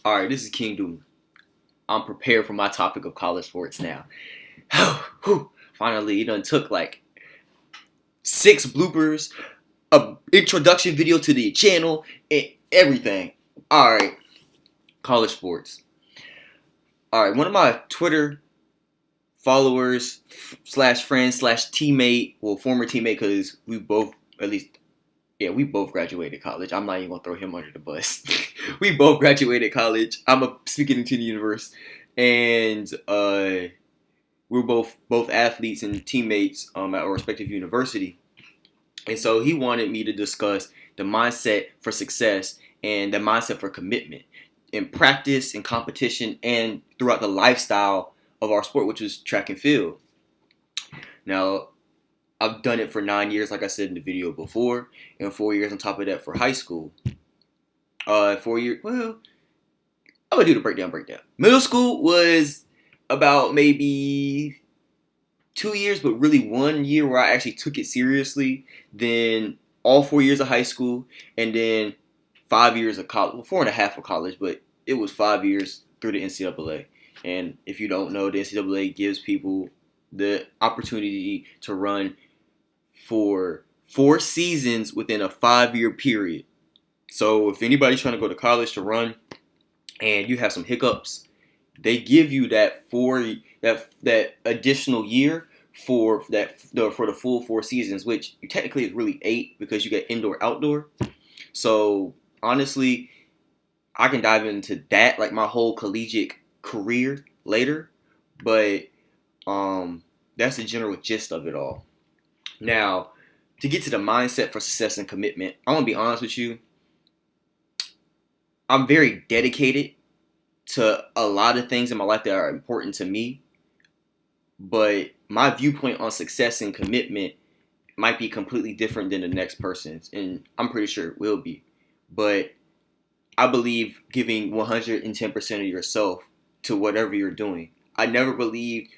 All right, this is King Doom. I'm prepared for my topic of college sports now. Finally, it done took like 6 bloopers, a introduction video to the channel, and everything. All right, college sports. All right, one of my Twitter followers slash friend slash teammate, well, former teammate, because we both, at least, yeah, we both graduated college. I'm not even gonna throw him under the bus. We both graduated college. Speaking into the universe, and we're both athletes and teammates at our respective university. And so he wanted me to discuss the mindset for success and the mindset for commitment in practice, in competition, and throughout the lifestyle of our sport, which is track and field. Now, I've done it for 9 years, like I said in the video before, and 4 years on top of that for high school. 4 years, well, I'm going to do the breakdown. Middle school was about maybe 2 years, but really 1 year where I actually took it seriously. Then all 4 years of high school, and then 5 years of college. Well, 4.5 of college, but it was 5 years through the NCAA. And if you don't know, the NCAA gives people the opportunity to run for 4 seasons within a 5-year period. So if anybody's trying to go to college to run and you have some hiccups, they give you that additional year for the full 4 seasons, which technically is really 8 because you get indoor outdoor. So honestly, I can dive into that like my whole collegiate career later, but that's the general gist of it all. Now, to get to the mindset for success and commitment, I'm gonna be honest with you. I'm very dedicated to a lot of things in my life that are important to me, but my viewpoint on success and commitment might be completely different than the next person's, and I'm pretty sure it will be. But I believe giving 110% of yourself to whatever you're doing. I never believed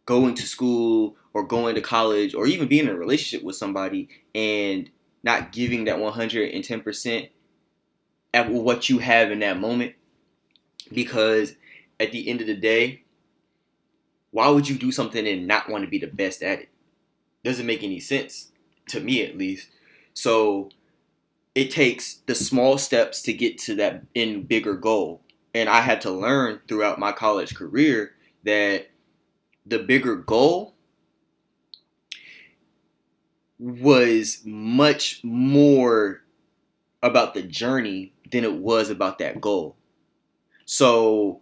going to school or going to college or even being in a relationship with somebody and not giving that 110% at what you have in that moment. Because at the end of the day, why would you do something and not want to be the best at it? Doesn't make any sense, to me at least. So it takes the small steps to get to that bigger goal. And I had to learn throughout my college career that the bigger goal was much more about the journey than it was about that goal. So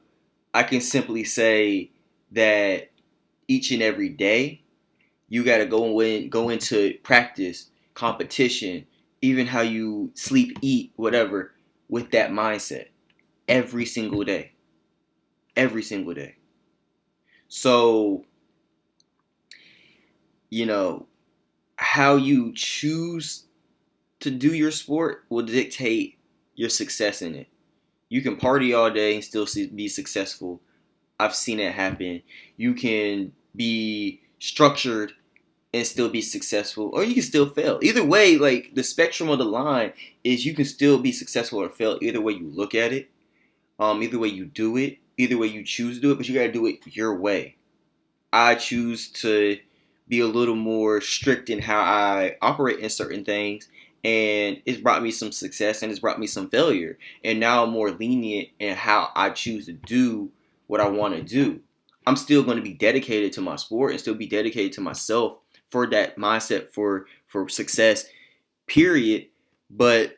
I can simply say that each and every day, you got to go into practice, competition, even how you sleep, eat, whatever, with that mindset every single day. Every single day. So, how you choose to do your sport will dictate your success in it. You can party all day and still be successful. I've seen it happen. You can be structured and still be successful, or you can still fail. Either way, like the spectrum of the line is you can still be successful or fail. Either way you look at it, either way you do it, either way you choose to do it, but you gotta do it your way. I choose to be a little more strict in how I operate in certain things, and it's brought me some success and it's brought me some failure. And now I'm more lenient in how I choose to do what I want to do. I'm still going to be dedicated to my sport and still be dedicated to myself for that mindset for success, period. But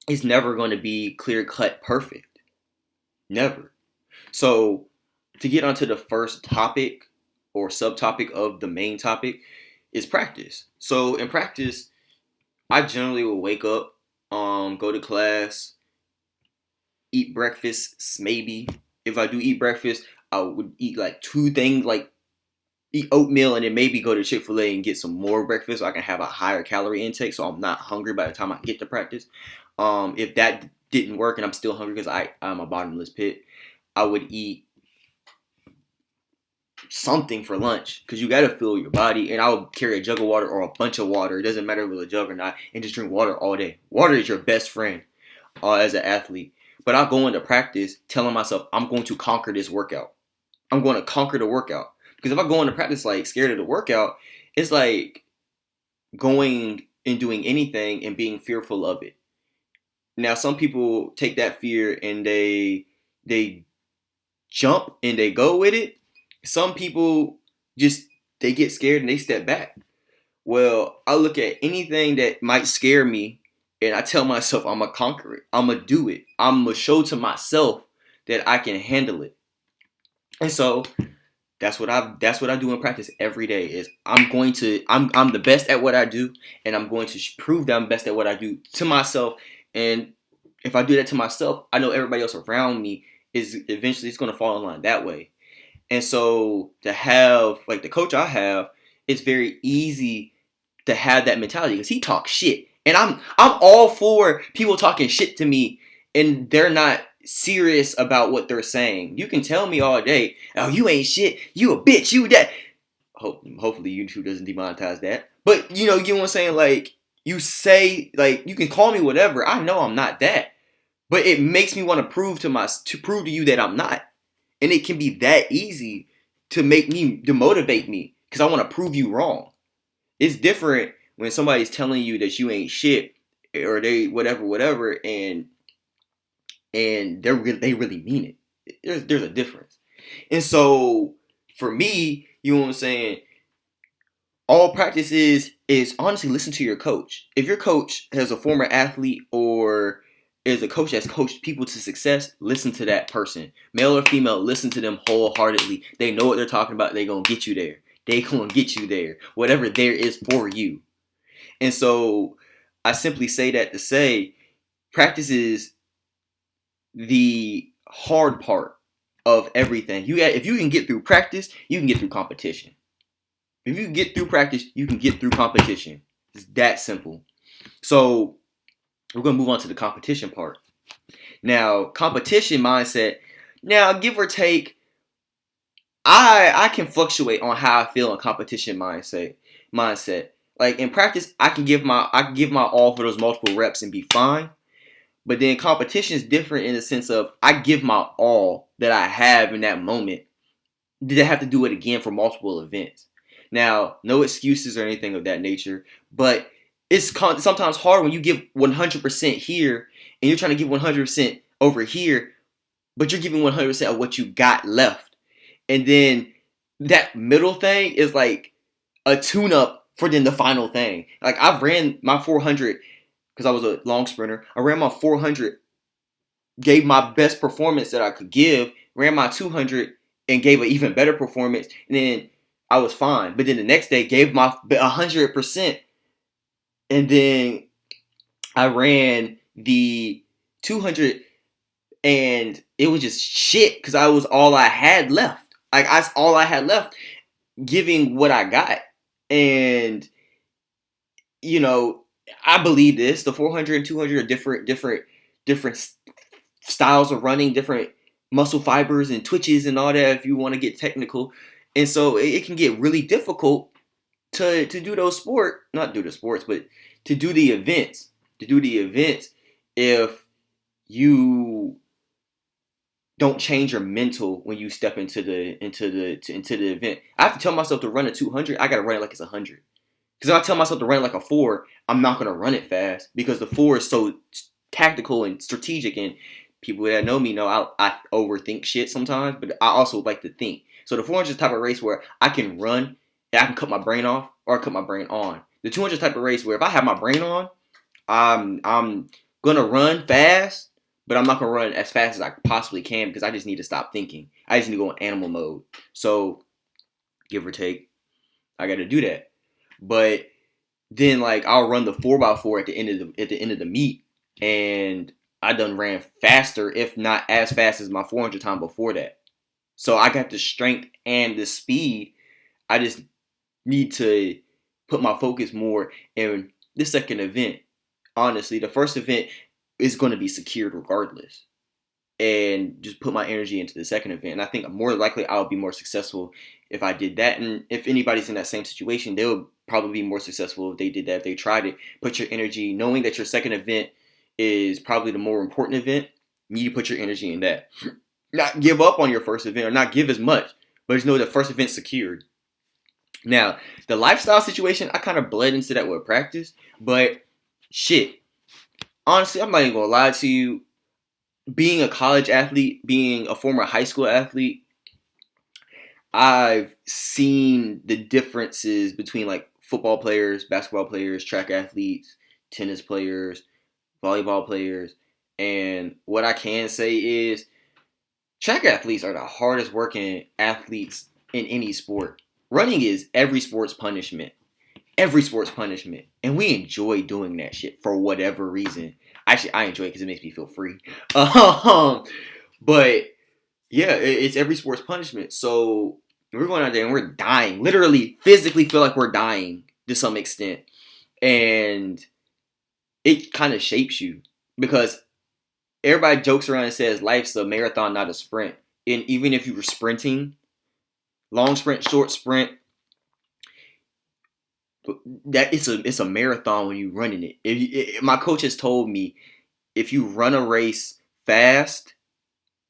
it's never going to be clear-cut perfect. Never. So to get onto the first topic or subtopic of the main topic is practice. So in practice, I generally will wake up, go to class, eat breakfast, maybe. If I do eat breakfast, I would eat like 2 things, like eat oatmeal and then maybe go to Chick-fil-A and get some more breakfast so I can have a higher calorie intake so I'm not hungry by the time I get to practice. If that didn't work and I'm still hungry because I'm a bottomless pit, I would eat something for lunch because you got to fill your body, and I would carry a jug of water or a bunch of water. It doesn't matter if it's a jug or not, and just drink water all day. Water is your best friend as an athlete. But I go into practice telling myself I'm going to conquer this workout. I'm going to conquer the workout. Because if I go into practice like scared of the workout, it's like going and doing anything and being fearful of it. Now some people take that fear and they jump and they go with it. Some people just they get scared and they step back. Well, I look at anything that might scare me and I tell myself I'm gonna conquer it. I'm gonna do it. I'm gonna show to myself that I can handle it. And so that's what I do in practice every day is I'm the best at what I do and I'm going to prove that I'm best at what I do to myself. And if I do that to myself, I know everybody else around me is eventually it's going to fall in line that way. And so to have like the coach I have, it's very easy to have that mentality because he talks shit. And I'm all for people talking shit to me and they're not serious about what they're saying. You can tell me all day, oh, you ain't shit, you a bitch, you that. Hopefully YouTube doesn't demonetize that. But you know what I'm saying? Like you say, like you can call me whatever. I know I'm not that, but it makes me want to prove to you that I'm not. And it can be that easy to motivate me because I want to prove you wrong. It's different when somebody's telling you that you ain't shit or they whatever, and they really mean it. There's a difference. And so for me, you know what I'm saying, all practice is honestly listen to your coach. If your coach has a former athlete or is a coach that's coached people to success, listen to that person. Male or female, listen to them wholeheartedly. They know what they're talking about. They're going to get you there. They're going to get you there. Whatever there is for you. And so I simply say that to say practice is the hard part of everything. If you can get through practice, you can get through competition. If you can get through practice, you can get through competition. It's that simple. So we're going to move on to the competition part. Now, competition mindset. Now, give or take, I can fluctuate on how I feel in competition mindset. Like in practice, I can give my all for those multiple reps and be fine. But then competition is different in the sense of I give my all that I have in that moment. Did I have to do it again for multiple events? Now, no excuses or anything of that nature, but it's sometimes hard when you give 100% here and you're trying to give 100% over here, but you're giving 100% of what you got left. And then that middle thing is like a tune-up for then the final thing. Like I've ran my 400 because I was a long sprinter. I ran my 400, gave my best performance that I could give, ran my 200 and gave an even better performance, and then I was fine. But then the next day gave my 100%, and then I ran the 200 and it was just shit because I was all I had left. Like all I had left, giving what I got. And you know, I believe this. The 400 and 200 are different styles of running, different muscle fibers and twitches and all that if you want to get technical. And so it can get really difficult to do not do the sports, but to do the events. To do the events if you don't change your mental when you step into the event. I have to tell myself to run a 200, I got to run it like it's 100. Because if I tell myself to run it like a 4, I'm not going to run it fast because the 4 is so tactical and strategic, and people that know me know I overthink shit sometimes, but I also like to think. So the 400 is the type of race where I can run and I can cut my brain off or cut my brain on. The 200 is the type of race where if I have my brain on, I'm going to run fast, but I'm not going to run as fast as I possibly can because I just need to stop thinking. I just need to go in animal mode. So give or take, I got to do that. But then like I'll run the 4x4 at the end of the meet, and I done ran faster, if not as fast as my 400 time before that. So I got the strength and the speed. I just need to put my focus more in the second event. Honestly, the first event is going to be secured regardless, and just put my energy into the second event. And I think more likely I'll be more successful if I did that. And if anybody's in that same situation, they'll probably be more successful if they did that, if they tried it. Put your energy, knowing that your second event is probably the more important event. You need to put your energy in that. Not give up on your first event or not give as much, but just know the first event's secured. Now, the lifestyle situation, I kind of bled into that with practice, but shit. Honestly, I'm not even gonna lie to you. Being a college athlete, being a former high school athlete, I've seen the differences between like football players, basketball players, track athletes, tennis players, volleyball players, and what I can say is track athletes are the hardest working athletes in any sport. Running is every sport's punishment. Every sport's punishment. And we enjoy doing that shit for whatever reason. Actually, I enjoy it because it makes me feel free. But yeah, it's every sport's punishment. So we're going out there and we're dying. Literally, physically feel like we're dying to some extent. And it kind of shapes you. Because everybody jokes around and says life's a marathon, not a sprint. And even if you were sprinting, long sprint, short sprint, that it's a marathon when you're running it. My coach has told me if you run a race fast,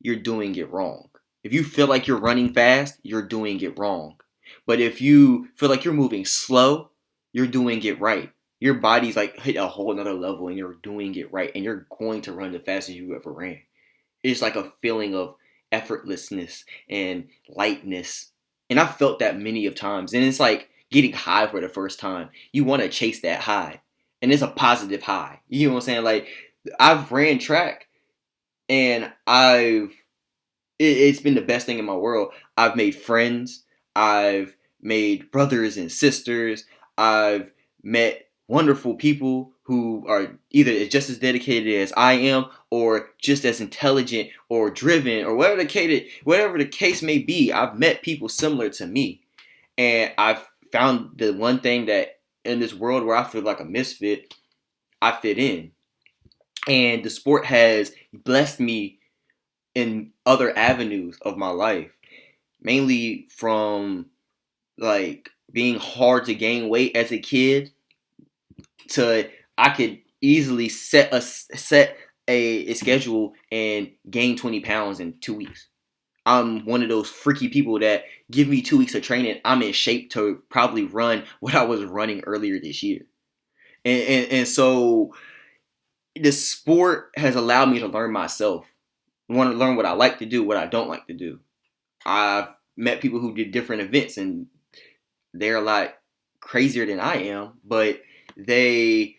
you're doing it wrong. If you feel like you're running fast, you're doing it wrong. But if you feel like you're moving slow, you're doing it right. Your body's like hit a whole nother level and you're doing it right. And you're going to run the fastest you ever ran. It's like a feeling of effortlessness and lightness. And I felt that many of times. And it's like getting high for the first time. You want to chase that high. And it's a positive high. You know what I'm saying? Like, I've ran track. And it's been the best thing in my world. I've made friends. I've made brothers and sisters. I've met wonderful people who are either just as dedicated as I am or just as intelligent or driven or whatever the case may be. I've met people similar to me. And I've found the one thing that in this world where I feel like a misfit, I fit in. And the sport has blessed me in other avenues of my life. Mainly from like being hard to gain weight as a kid to I could easily set a schedule and gain 20 pounds in 2 weeks. I'm one of those freaky people that give me 2 weeks of training, I'm in shape to probably run what I was running earlier this year. And so the sport has allowed me to learn myself. I want to learn what I like to do, what I don't like to do. I've met people who did different events and they're a lot crazier than I am, but they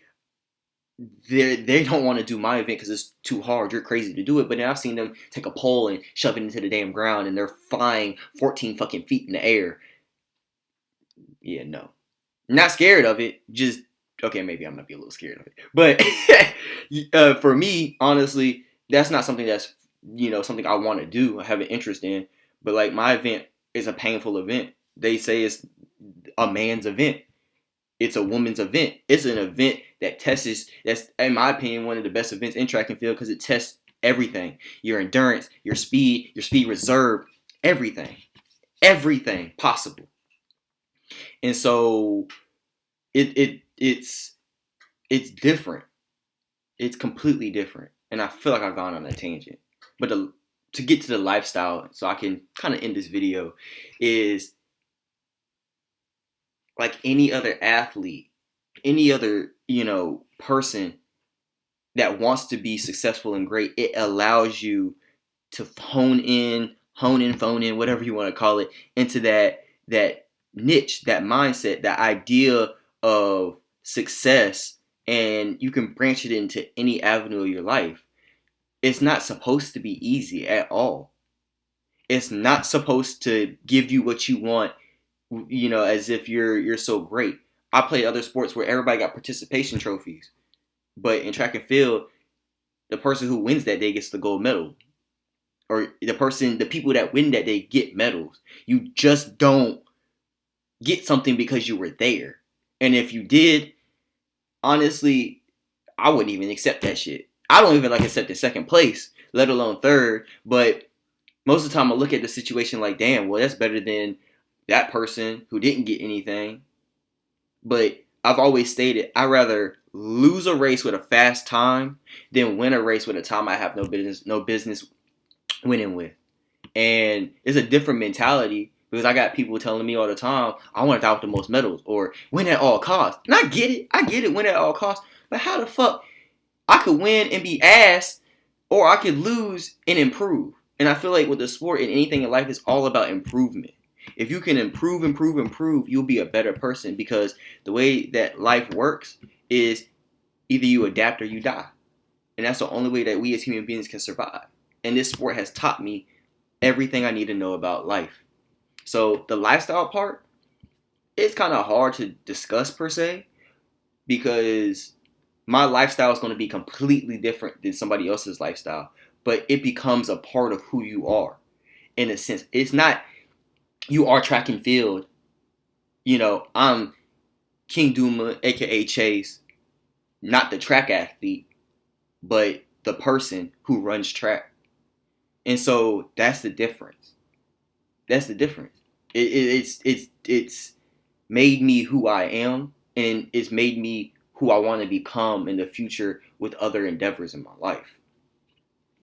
don't want to do my event because it's too hard. You're crazy to do it. But then I've seen them take a pole and shove it into the damn ground and they're flying 14 fucking feet in the air. Yeah, no. Not scared of it. Just, okay, maybe I might be a little scared of it. But for me, honestly, that's not something that's, something I want to do. I have an interest in. But like my event is a painful event. They say it's a man's event. It's a woman's event. It's an event that's, in my opinion, one of the best events in track and field because it tests everything. Your endurance, your speed reserve, everything. Everything possible. And so it's different. It's completely different. And I feel like I've gone on a tangent. But to get to the lifestyle, so I can kind of end this video, is like any other athlete, any other, person that wants to be successful and great, it allows you to phone in, whatever you want to call it, into that niche, that mindset, that idea of success, and you can branch it into any avenue of your life. It's not supposed to be easy at all. It's not supposed to give you what you want, as if you're so great. I played other sports where everybody got participation trophies. But in track and field, the person who wins that day gets the gold medal. Or the people that win that day get medals. You just don't get something because you were there. And if you did, honestly, I wouldn't even accept that shit. I don't even accept the second place, let alone third. But most of the time I look at the situation like, damn, well, that's better than that person who didn't get anything. But I've always stated I'd rather lose a race with a fast time than win a race with a time I have no business winning with. And it's a different mentality because I got people telling me all the time, I want to die with the most medals or win at all costs. And I get it, win at all costs. But how the fuck I could win and be ass, or I could lose and improve? And I feel like with the sport and anything in life, it's all about improvement. If you can improve, you'll be a better person because the way that life works is either you adapt or you die. And that's the only way that we as human beings can survive. And this sport has taught me everything I need to know about life. So the lifestyle part, it's kind of hard to discuss per se because my lifestyle is going to be completely different than somebody else's lifestyle. But it becomes a part of who you are in a sense. It's not you are track and field. You know, I'm King Duma, aka Chase, not the track athlete, but the person who runs track. And so that's the difference. That's the difference. It's made me who I am, and it's made me who I want to become in the future with other endeavors in my life.